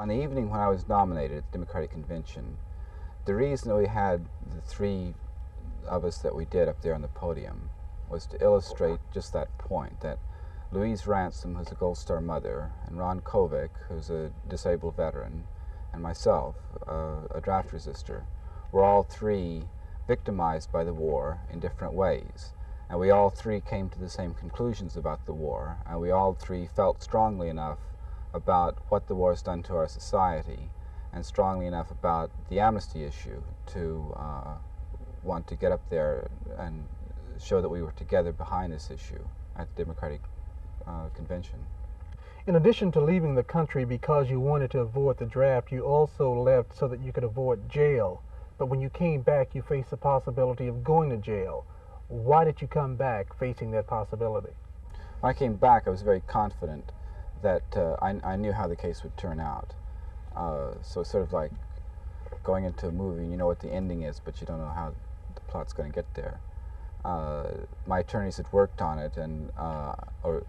On the evening when I was nominated at the Democratic Convention, the reason that we had the three of us that we did up there on the podium was to illustrate just that point, that Louise Ransom, who's a Gold Star mother, and Ron Kovic, who's a disabled veteran, and myself, a draft resistor, were all three victimized by the war in different ways. And we all three came to the same conclusions about the war, and we all three felt strongly enough about what the war has done to our society, and strongly enough about the amnesty issue to want to get up there and show that we were together behind this issue at the Democratic Convention. In addition to leaving the country because you wanted to avoid the draft, you also left so that you could avoid jail. But when you came back, you faced the possibility of going to jail. Why did you come back facing that possibility? When I came back, I was very confident that I knew how the case would turn out. So it's sort of like going into a movie, and you know what the ending is, but you don't know how the plot's going to get there. My attorneys had worked on it, and or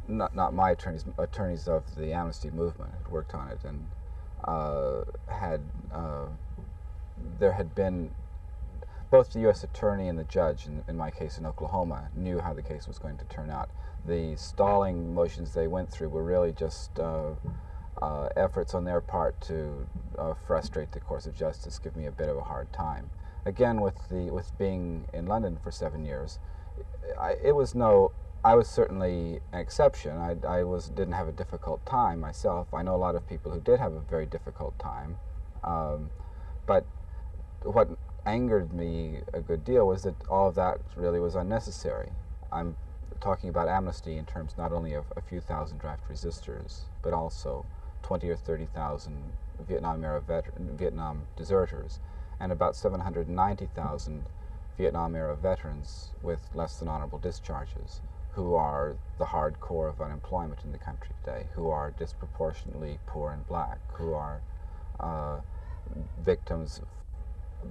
not my attorneys, attorneys of the amnesty movement had worked on it, and there had been both the U.S. attorney and the judge, in my case in Oklahoma, knew how the case was going to turn out. The stalling motions they went through were really just efforts on their part to frustrate the course of justice, give me a bit of a hard time. Again, with being in London for 7 years, I was certainly an exception. I didn't have a difficult time myself. I know a lot of people who did have a very difficult time, but what angered me a good deal was that all of that really was unnecessary. I'm talking about amnesty in terms not only of a few thousand draft resistors, but also 20 or 30,000 Vietnam deserters, and about 790,000 Vietnam-era veterans with less than honorable discharges, who are the hard core of unemployment in the country today, who are disproportionately poor and black, who are victims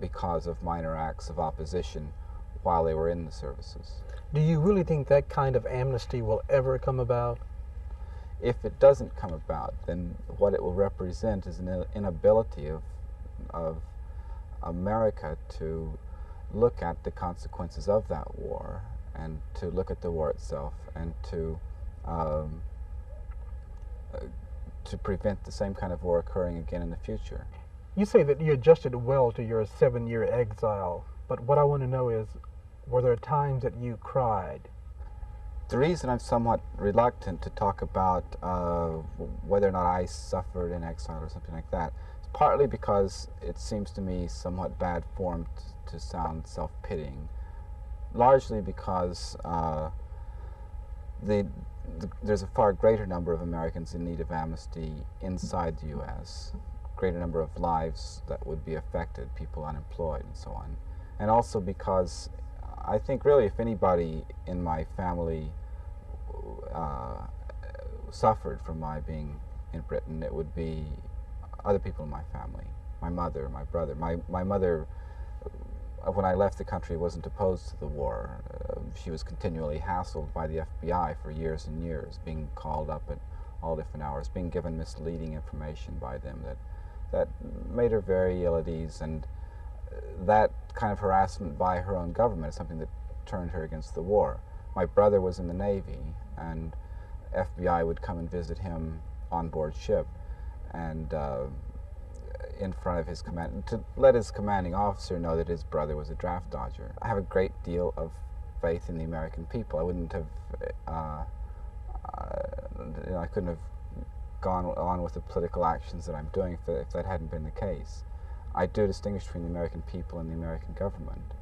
because of minor acts of opposition while they were in the services. Do you really think that kind of amnesty will ever come about? If it doesn't come about, then what it will represent is an inability of America to look at the consequences of that war, and to look at the war itself, and to prevent the same kind of war occurring again in the future. You say that you adjusted well to your 7-year exile, but what I want to know is, were there times that you cried? The reason I'm somewhat reluctant to talk about whether or not I suffered in exile or something like that is partly because it seems to me somewhat bad form to sound self-pitying, largely because there's a far greater number of Americans in need of amnesty inside the U.S., greater number of lives that would be affected, people unemployed and so on, and also because I think really if anybody in my family suffered from my being in Britain, it would be other people in my family. My mother, my brother. My mother, when I left the country, wasn't opposed to the war. She was continually hassled by the FBI for years and years, being called up at all different hours, being given misleading information by them that made her very ill at ease, and that kind of harassment by her own government is something that turned her against the war. My brother was in the Navy, and FBI would come and visit him on board ship, and in front of his command, to let his commanding officer know that his brother was a draft dodger. I have a great deal of faith in the American people. I wouldn't have, I couldn't have gone on with the political actions that I'm doing if that hadn't been the case. I do distinguish between the American people and the American government.